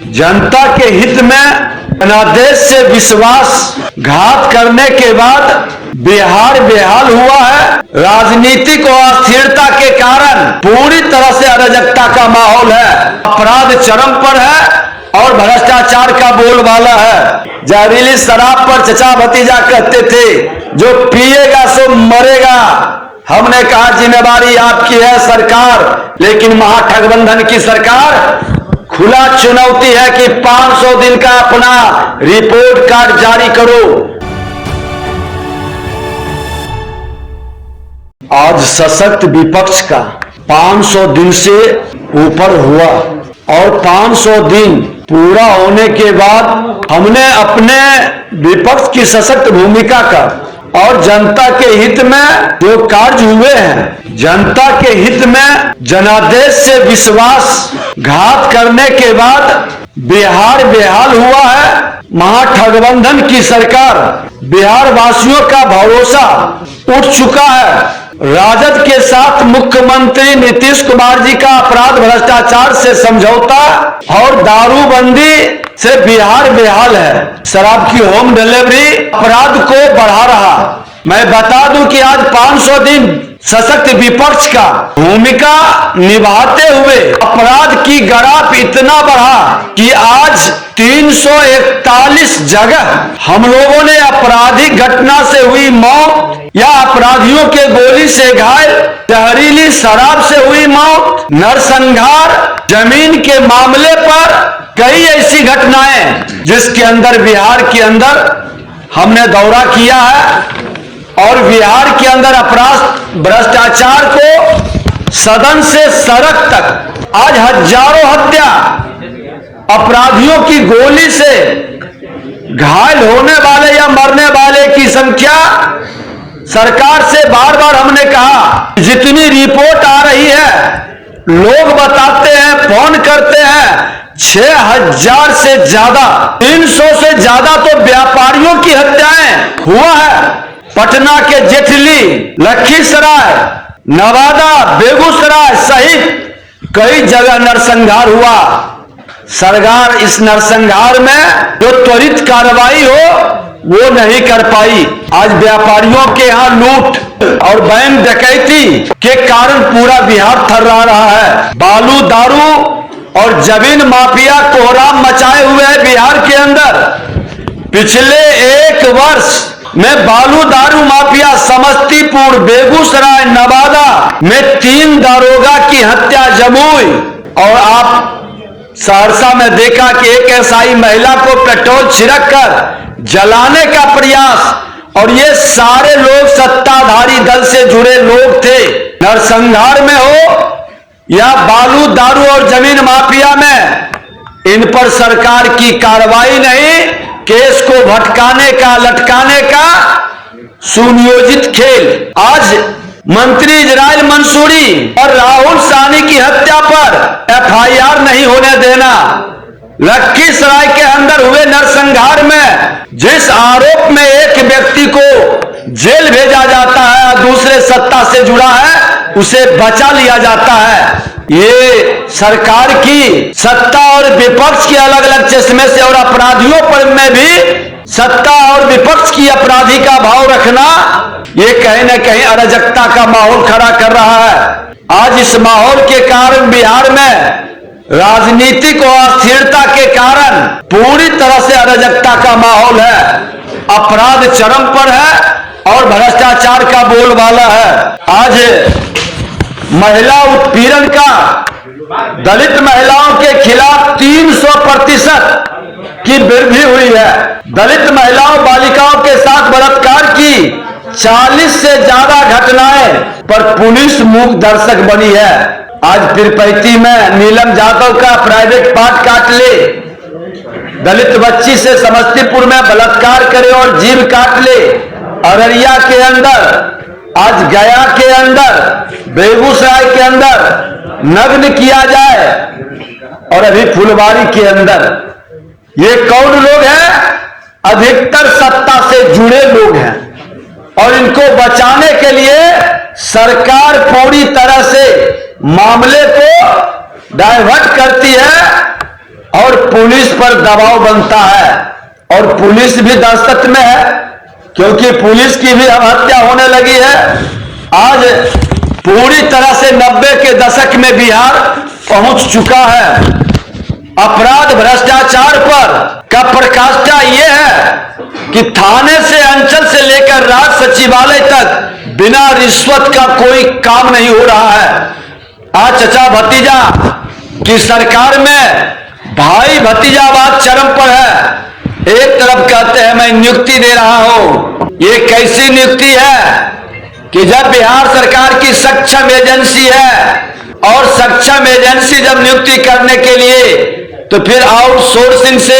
जनता के हित में जनादेश से विश्वासघात करने के बाद बिहार बेहाल हुआ है। राजनीतिक अस्थिरता के कारण पूरी तरह से अराजकता का माहौल है। अपराध चरम पर है और भ्रष्टाचार का बोलबाला है। जहरीली शराब पर चचा भतीजा कहते थे, जो पिएगा सो मरेगा। हमने कहा जिम्मेदारी आपकी है सरकार, लेकिन महागठबंधन की सरकार खुला चुनौती है कि 500 दिन का अपना रिपोर्ट कार्ड जारी करो। आज सशक्त विपक्ष का 500 दिन से ऊपर हुआ और 500 दिन पूरा होने के बाद हमने अपने विपक्ष की सशक्त भूमिका का और जनता के हित में जो कार्य हुए हैं, जनता के हित में जनादेश से विश्वासघात करने के बाद बिहार बेहाल हुआ है। महागठबंधन की सरकार, बिहार वासियों का भरोसा उठ चुका है। राजद के साथ मुख्यमंत्री नीतीश कुमार जी का अपराध भ्रष्टाचार से समझौता और दारूबंदी से बिहार बेहाल है। शराब की होम डिलीवरी अपराध को बढ़ा रहा। मैं बता दूं कि आज 500 दिन सशक्त विपक्ष का भूमिका निभाते हुए अपराध की ग्राफ इतना बढ़ा कि आज 341 जगह हम लोगों ने आपराधिक घटना से हुई मौत या अपराधियों के गोली से घायल, जहरीली शराब से हुई मौत, नरसंहार, जमीन के मामले पर कई ऐसी घटनाएं जिसके अंदर बिहार के अंदर हमने दौरा किया है और बिहार के अंदर अपराध भ्रष्टाचार को सदन से सड़क तक आज हजारों हत्या, अपराधियों की गोली से घायल होने वाले या मरने वाले की संख्या सरकार से बार बार हमने कहा, जितनी रिपोर्ट आ रही है, लोग बताते हैं, फोन करते हैं, 6000 से ज्यादा, 300 से ज्यादा तो व्यापारियों की हत्याएं हुआ है। पटना के जेठली, लखीसराय, नवादा, बेगूसराय सहित कई जगह नरसंहार हुआ। सरकार इस नरसंहार में जो त्वरित कार्रवाई हो वो नहीं कर पाई। आज व्यापारियों के यहाँ लूट और बैंक डकैती के कारण पूरा बिहार थर्रा रहा है। बालू, दारू और जमीन माफिया कोहराम मचाए हुए है बिहार के अंदर। पिछले 1 वर्ष में बालू दारू माफिया समस्तीपुर, बेगूसराय, नवादा में 3 दारोगा की हत्या जमुई और आप सहरसा में देखा कि एक एसआई महिला को पेट्रोल छिड़क कर जलाने का प्रयास, और ये सारे लोग सत्ताधारी दल से जुड़े लोग थे। नरसंहार में हो या बालू, दारू और जमीन माफिया में, इन पर सरकार की कार्रवाई नहीं। केस को भटकाने का, लटकाने का सुनियोजित खेल। आज मंत्री इजराइल मंसूरी और राहुल सानी की हत्या पर एफआईआर नहीं होने देना। लखीसराय के अंदर हुए नरसंहार में जिस आरोप में एक व्यक्ति को जेल भेजा जाता है, दूसरे सत्ता से जुड़ा है, उसे बचा लिया जाता है। ये सरकार की सत्ता और विपक्ष की अलग अलग चश्मे से और अपराधियों पर में भी सत्ता और विपक्ष की अपराधी का भाव रखना, ये कहीं न कहीं अराजकता का माहौल खड़ा कर रहा है। आज इस माहौल के कारण बिहार में राजनीतिक अस्थिरता के कारण पूरी तरह से अराजकता का माहौल है। अपराध चरम पर है और भ्रष्टाचार का बोलबाला है। आज महिला उत्पीड़न का दलित महिलाओं के खिलाफ 300% की वृद्धि हुई है। दलित महिलाओं, बालिकाओं के साथ बलात्कार की 40 से ज्यादा घटनाएं पर पुलिस मूक दर्शक बनी है। आज पीरपैती में नीलम यादव का प्राइवेट पार्ट काट ले, दलित बच्ची से समस्तीपुर में बलात्कार करे और जीभ काट ले, अररिया के अंदर, आज गया के अंदर, बेगूसराय के अंदर नग्न किया जाए, और अभी फुलवारी के अंदर। ये कौन लोग हैं? अधिकतर सत्ता से जुड़े लोग हैं और इनको बचाने के लिए सरकार पूरी तरह से मामले को डाइवर्ट करती है और पुलिस पर दबाव बनता है, और पुलिस भी दहशत में है, क्योंकि पुलिस की भी अब हत्या होने लगी है। आज पूरी तरह से 90 के दशक में बिहार पहुंच चुका है। अपराध भ्रष्टाचार पर का प्रकाष्ठा यह है कि थाने से, अंचल से लेकर राज्य सचिवालय तक बिना रिश्वत का कोई काम नहीं हो रहा है। आज चचा भतीजा की सरकार में भाई भतीजावाद चरम पर है। एक तरफ कहते हैं मैं नियुक्ति दे रहा हूं, ये कैसी नियुक्ति है कि जब बिहार सरकार की सक्षम एजेंसी है, और सक्षम एजेंसी जब नियुक्ति करने के लिए तो फिर आउटसोर्सिंग से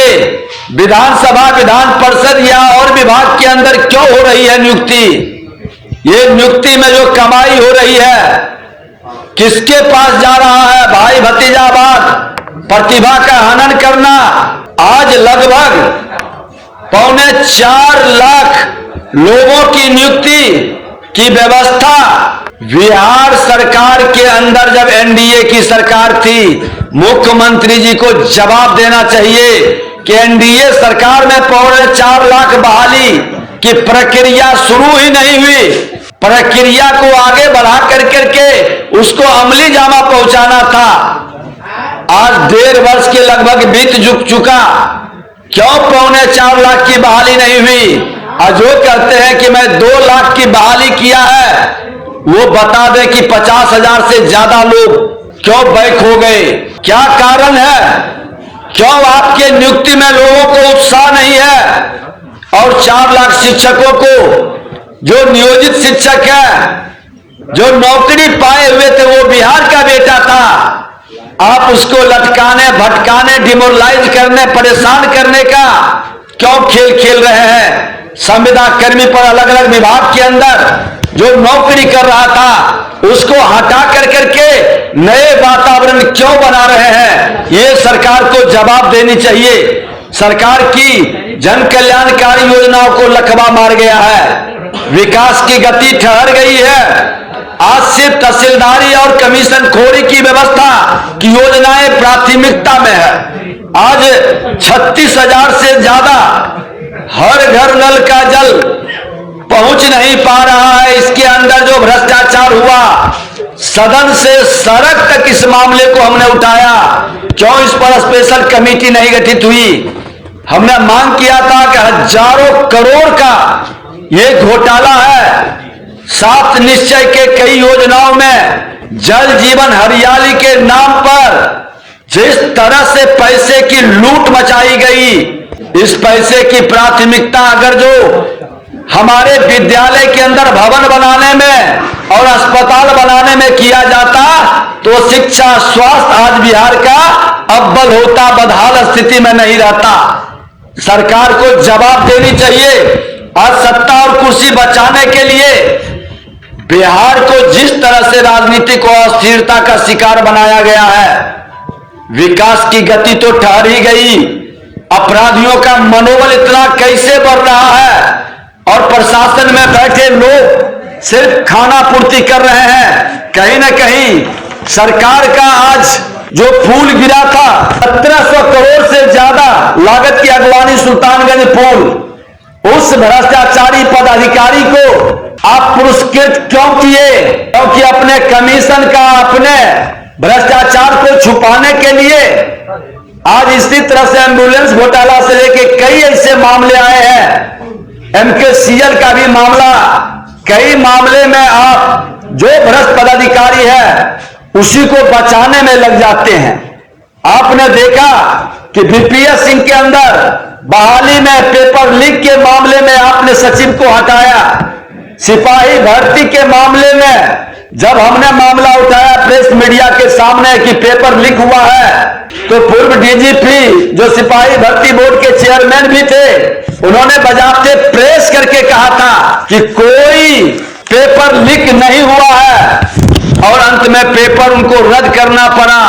विधानसभा, विधान परिषद या और विभाग के अंदर क्यों हो रही है नियुक्ति? ये नियुक्ति में जो कमाई हो रही है किसके पास जा रहा है? भाई भतीजावाद, प्रतिभा का हनन करना। आज लगभग 3.25 लाख लोगों की नियुक्ति की व्यवस्था बिहार सरकार के अंदर जब एनडीए की सरकार थी, मुख्यमंत्री जी को जवाब देना चाहिए कि एनडीए सरकार में 4.25 लाख बहाली की प्रक्रिया शुरू ही नहीं हुई। प्रक्रिया को आगे बढ़ा करके उसको अमली जामा पहुंचाना था। आज 1.5 वर्ष के लगभग बीत चुका, क्यों 4.25 लाख की बहाली नहीं हुई? और जो कहते हैं कि मैं 2 लाख की बहाली किया है, वो बता दे कि 50,000 से ज्यादा लोग क्यों बैक हो गए? क्या कारण है? क्यों आपके नियुक्ति में लोगों को उत्साह नहीं है? और 4 लाख शिक्षकों को, जो नियोजित शिक्षक है, जो नौकरी पाए हुए थे, वो बिहार का बेटा था, आप उसको लटकाने, भटकाने, डिमोरलाइज करने, परेशान करने का क्यों खेल खेल रहे हैं? संविदा कर्मी पर अलग अलग विभाग के अंदर जो नौकरी कर रहा था उसको हटा करके नए वातावरण क्यों बना रहे हैं? ये सरकार को जवाब देनी चाहिए। सरकार की जन कल्याणकारी योजनाओं को लकवा मार गया है, विकास की गति ठहर गई है। आज सिर्फ तहसीलदारी और कमीशन खोरी की व्यवस्था की योजनाएं प्राथमिकता में है। आज 36,000 से ज्यादा हर घर नल का जल पहुंच नहीं पा रहा है। इसके अंदर जो भ्रष्टाचार हुआ, सदन से सड़क तक इस मामले को हमने उठाया। क्यों इस पर स्पेशल कमेटी नहीं गठित हुई? हमने मांग किया था कि हजारों करोड़ का ये घोटाला है। 7 निश्चय के कई योजनाओं में जल जीवन हरियाली के नाम पर जिस तरह से पैसे की लूट मचाई गई, इस पैसे की प्राथमिकता अगर जो हमारे विद्यालय के अंदर भवन बनाने में और अस्पताल बनाने में किया जाता तो शिक्षा, स्वास्थ्य आज बिहार का अव्वल होता, बदहाल स्थिति में नहीं रहता। सरकार को जवाब देनी चाहिए। आज सत्ता और कुर्सी बचाने के लिए बिहार को जिस तरह से राजनीतिक अस्थिरता का शिकार बनाया गया है, विकास की गति तो ठहर ही गई, अपराधियों का मनोबल इतना कैसे बढ़ रहा है, और प्रशासन में बैठे लोग सिर्फ खाना पूर्ति कर रहे हैं। कहीं ना कहीं सरकार का आज जो पुल गिरा था 1700 करोड़ से ज्यादा लागत की अगवानी सुल्तानगंज पुल, उस भ्रष्टाचारी पदाधिकारी को आप पुरस्कृत क्यों किए? क्योंकि अपने कमीशन का, अपने भ्रष्टाचार को छुपाने के लिए आज इसी तरह से एम्बुलेंस घोटाला से लेके कई ऐसे मामले आए हैं। एमकेसीएल का भी मामला, कई मामले में आप जो भ्रष्ट पदाधिकारी है उसी को बचाने में लग जाते हैं। आपने देखा कि बीपीएस सिंह के अंदर बहाली में पेपर लीक के मामले में आपने सचिव को हटाया। सिपाही भर्ती के मामले में जब हमने मामला उठाया प्रेस मीडिया के सामने कि पेपर लीक हुआ है, तो पूर्व डीजीपी जो सिपाही भर्ती बोर्ड के चेयरमैन भी थे, उन्होंने बजाते प्रेस करके कहा था कि कोई पेपर लीक नहीं हुआ है, और अंत में पेपर उनको रद्द करना पड़ा।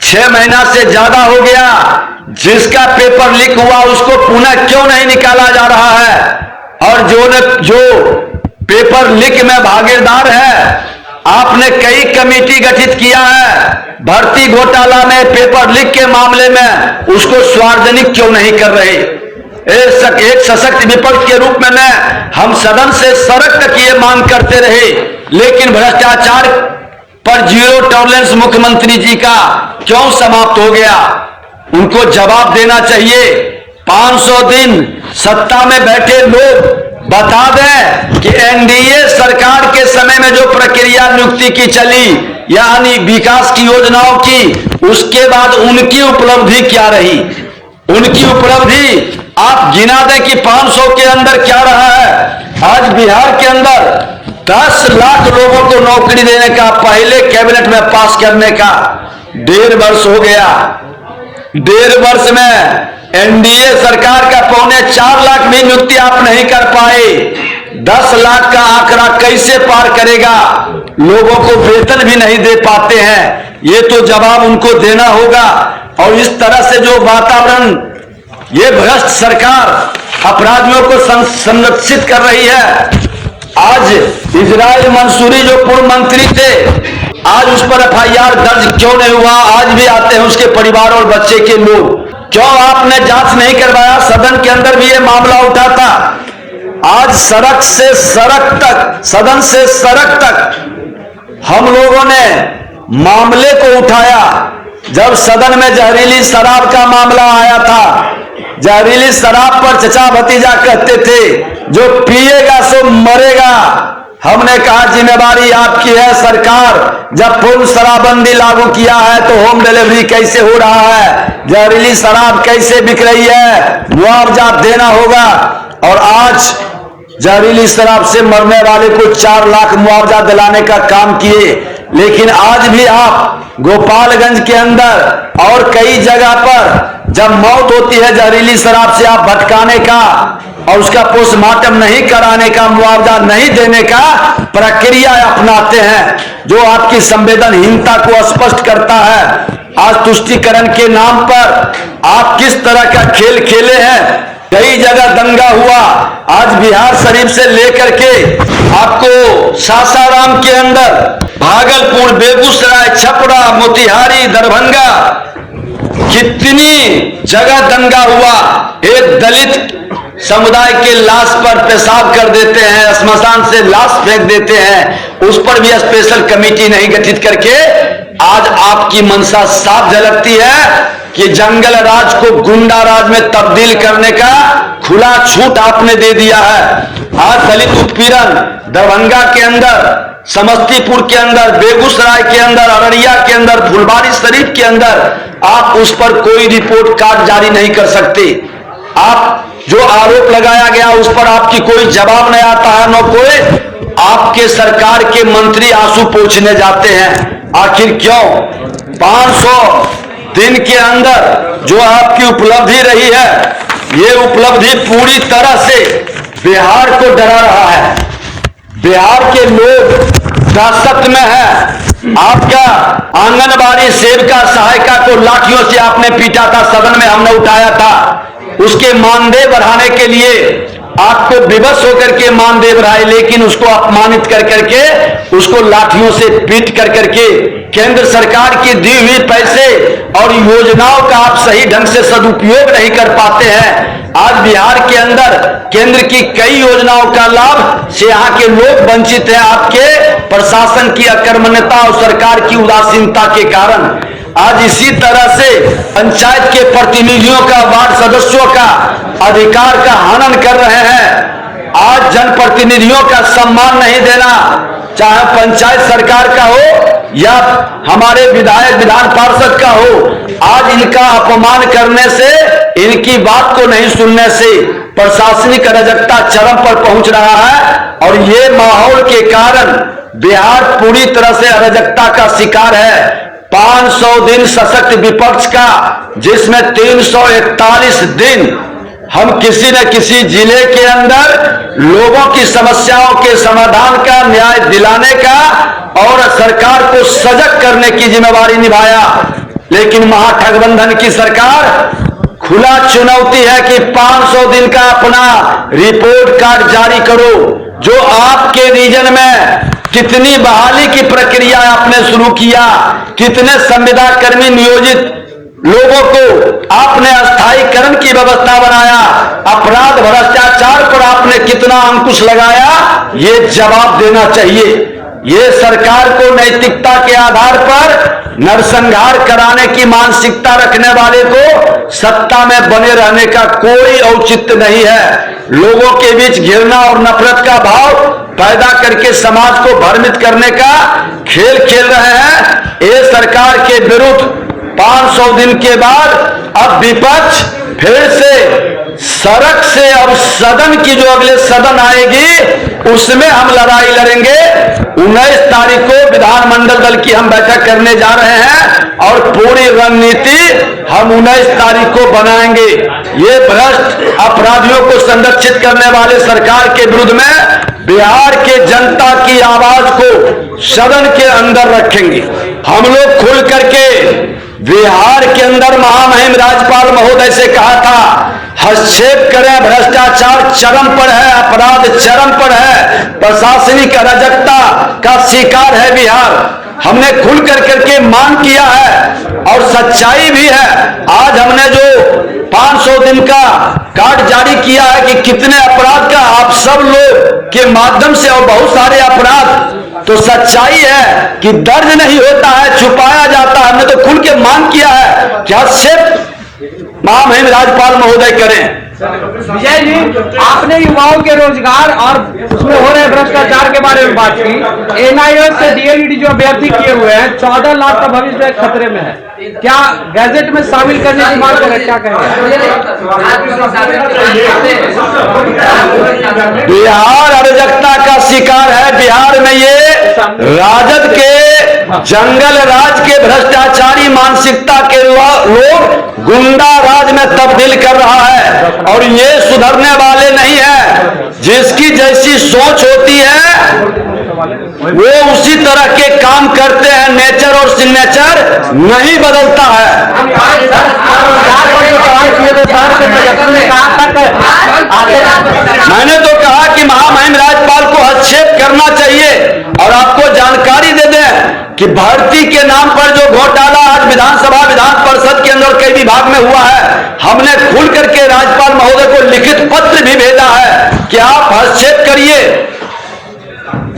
6 महीना से ज्यादा हो गया, जिसका पेपर लीक हुआ उसको पुनः क्यों नहीं निकाला जा रहा है? और जो पेपर लीक में भागीदार है आपने कई कमेटी गठित किया है, भर्ती घोटाला में, पेपर लीक के मामले में, उसको सार्वजनिक क्यों नहीं कर रहे? एक सशक्त विपक्ष के रूप में हम सदन से सड़क तक ये मांग करते रहे, लेकिन भ्रष्टाचार पर जीरो टॉलरेंस मुख्यमंत्री जी का क्यों समाप्त हो गया? उनको जवाब देना चाहिए। 500 दिन सत्ता में बैठे लोग बता दें कि एनडीए सरकार के समय में जो प्रक्रिया नियुक्ति की चली, यानी विकास की योजनाओं की, उसके बाद उनकी उपलब्धि क्या रही? उनकी उपलब्धि आप गिना दें कि 500 के अंदर क्या रहा है। आज बिहार के अंदर 10 लाख लोगों को नौकरी देने का पहले कैबिनेट में पास करने का 1.5 वर्ष हो गया। 1.5 वर्ष में एनडीए सरकार का 3.25 लाख भी नियुक्ति आप नहीं कर पाए। 10 लाख का आंकड़ा कैसे पार करेगा? लोगों को वेतन भी नहीं दे पाते हैं। ये तो जवाब उनको देना होगा। और इस तरह से जो वातावरण ये भ्रष्ट सरकार अपराधियों को संरक्षित कर रही है। आज इजराइल मंसूरी जो पूर्व मंत्री थे, आज उस पर एफआईआर दर्ज क्यों नहीं हुआ? आज भी आते हैं उसके परिवार और बच्चे के लोग। क्यों आपने जांच नहीं करवाया? सदन के अंदर भी ये मामला उठा था। आज सड़क से सड़क तक, सदन से सड़क तक हम लोगों ने मामले को उठाया। जब सदन में जहरीली शराब का मामला आया था, जहरीली शराब पर चचा भतीजा कहते थे जो पिएगा सो मरेगा। हमने कहा जिम्मेवारी आपकी है सरकार, जब पूर्ण शराबबंदी लागू किया है तो होम डिलीवरी कैसे हो रहा है? जहरीली शराब कैसे बिक रही है? मुआवजा देना होगा। और आज जहरीली शराब से मरने वाले को 4 लाख मुआवजा दिलाने का काम किए। लेकिन आज भी आप गोपालगंज के अंदर और कई जगह पर जब मौत होती है जहरीली शराब से, आप भटकाने का और उसका पोस्टमार्टम नहीं कराने का, मुआवजा नहीं देने का प्रक्रिया अपनाते हैं, जो आपकी संवेदनहीनता को स्पष्ट करता है। आज तुष्टीकरण के नाम पर आप किस तरह का खेल खेले हैं। कई जगह दंगा हुआ। आज बिहार शरीफ से लेकर के आपको सासाराम के अंदर, भागलपुर, बेगूसराय, छपरा, मोतिहारी, दरभंगा, कितनी जगह दंगा हुआ। एक दलित समुदाय के लाश पर पेशाब कर देते हैं, श्मशान से लाश फेंक देते हैं, उस पर भी स्पेशल कमेटी नहीं गठित करके आज आपकी मंशा साफ झलकती है कि जंगल राज को गुंडा राज में तब्दील करने का खुला छूट आपने दे दिया है। आज दलित उत्पीड़न दरभंगा के अंदर, समस्तीपुर के अंदर, बेगूसराय के अंदर, अररिया के अंदर, फुलवारी शरीफ के अंदर आप उस पर कोई रिपोर्ट कार्ड जारी नहीं कर सकते। आप जो आरोप लगाया गया उस पर आपकी कोई जवाब नहीं आता है, न कोई आपके सरकार के मंत्री आंसू पोंछने जाते हैं। आखिर क्यों? 500 दिन के अंदर जो आपकी उपलब्धि रही है, ये उपलब्धि पूरी तरह से बिहार को डरा रहा है। बिहार के लोग दहशत में है। आपका आंगनबाड़ी सेविका सहायिका को लाठियों से आपने पीटा था, सदन में हमने उठाया था। उसके मानदेय बढ़ाने के लिए आपको विवश होकर के मानदेय बढ़ाए, लेकिन उसको अपमानित कर करके, उसको लाठियों से पीट कर करके केंद्र सरकार की दी हुई पैसे और योजनाओं का आप सही ढंग से सदुपयोग नहीं कर पाते हैं। आज बिहार के अंदर केंद्र की कई योजनाओं का लाभ से यहाँ के लोग वंचित हैं, आपके प्रशासन की अकर्मण्यता और सरकार की उदासीनता के कारण। आज इसी तरह से पंचायत के प्रतिनिधियों का, वार्ड सदस्यों का अधिकार का हनन कर रहे हैं। आज जनप्रतिनिधियों का सम्मान नहीं देना, चाहे पंचायत सरकार का हो या हमारे विधायक विधान पार्षद का हो, आज इनका अपमान करने से, इनकी बात को नहीं सुनने से प्रशासनिक अराजकता चरम पर पहुंच रहा है। और ये माहौल के कारण बिहार पूरी तरह से अराजकता का शिकार है। 500 दिन सशक्त विपक्ष का, जिसमें 341 दिन हम किसी न किसी जिले के अंदर लोगों की समस्याओं के समाधान का, न्याय दिलाने का और सरकार को सजग करने की जिम्मेवारी निभाया। लेकिन महागठबंधन की सरकार खुला चुनौती है कि 500 दिन का अपना रिपोर्ट कार्ड जारी करो। जो आपके रीजन में कितनी बहाली की प्रक्रिया आपने शुरू किया, कितने संविदा कर्मी नियोजित लोगों को आपने स्थायीकरण की व्यवस्था बनाया, अपराध भ्रष्टाचार पर आपने कितना अंकुश लगाया, ये जवाब देना चाहिए। ये सरकार को नैतिकता के आधार पर नरसंहार कराने की मानसिकता रखने वाले को सत्ता में बने रहने का कोई औचित्य नहीं है। लोगों के बीच घृणा और नफरत का भाव पैदा करके समाज को भ्रमित करने का खेल खेल रहे हैं। ये सरकार के विरुद्ध 500 दिन के बाद अब विपक्ष फिर से सड़क से, अब सदन की जो अगले सदन आएगी उसमें हम लड़ाई लड़ेंगे। 19 तारीख को विधानमंडल दल की हम बैठक करने जा रहे हैं और पूरी रणनीति हम 19 तारीख को बनाएंगे। ये भ्रष्ट अपराधियों को संरक्षित करने वाले सरकार के विरुद्ध में बिहार के जनता की आवाज को सदन के अंदर रखेंगे। हम लोग खुल करके बिहार के अंदर महामहिम राज्यपाल महोदय से कहा था, हस्तक्षेप करें, भ्रष्टाचार चरम पर है, अपराध चरम पर है, प्रशासनिक अराजकता का शिकार है बिहार। हमने खुल करके मांग किया है और सच्चाई भी है। आज हमने जो 500 दिन का कार्ड जारी किया है कि कितने अपराध का आप सब लोग के माध्यम से, और बहुत सारे अपराध तो सच्चाई है कि दर्ज नहीं होता है, छुपाया जाता है। हमने तो खुल के मांग किया है कि हस्तक्षेप महामहिम राज्यपाल महोदय करें। विजय जी, आपने युवाओं के रोजगार और उसमें हो रहे भ्रष्टाचार के बारे में बात की। एनआईओएस से डीएलईडी जो अभ्यर्थी किए हुए हैं, 14 लाख का भविष्य खतरे में है। क्या गैजेट में शामिल करने की मांग करें, क्या कहेंगे? बिहार अराजकता का शिकार है। बिहार में ये राजद के जंगल राज के भ्रष्टाचारी मानसिकता के लोग गुंडा राज में तब्दील कर रहा है और ये सुधरने वाले नहीं है। जिसकी जैसी सोच होती है वो उसी तरह के काम करते हैं। नेचर और सिग्नेचर नहीं बदलता है। मैंने तो कहा कि महामहिम राज्यपाल को हस्तक्षेप करना चाहिए। और आपको जानकारी दे दें कि भर्ती के नाम पर जो घोटाला आज विधानसभा विधान परिषद के अंदर कई विभाग में हुआ है, हमने खुल करके राज्यपाल महोदय को लिखित पत्र भी भेजा है कि आप हस्तक्षेप करिए।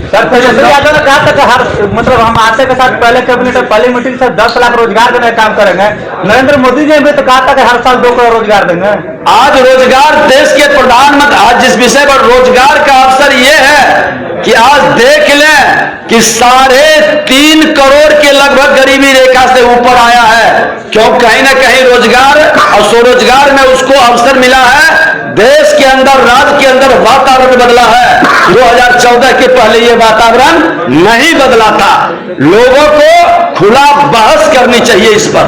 सर, तेजस्वी यादव ने कहा था कि हर मतलब हम आते के साथ पहले कैबिनेट में पहली मीटिंग से 10 लाख रोजगार देने का काम करेंगे। नरेंद्र मोदी जी ने भी तो कहा था कि हर साल 2 करोड़ रोजगार देंगे। आज रोजगार देश के प्रधानमंत्री, आज जिस विषय पर रोजगार का अवसर ये है कि आज देख लें कि 3.5 करोड़ के लगभग गरीबी रेखा से ऊपर आया है। क्यों? कहीं ना कहीं रोजगार और स्वरोजगार में उसको अवसर मिला है। देश के अंदर, राज्य के अंदर वातावरण बदला है। 2014 के पहले ये वातावरण नहीं बदला था। लोगों को खुला बहस करनी चाहिए इस पर।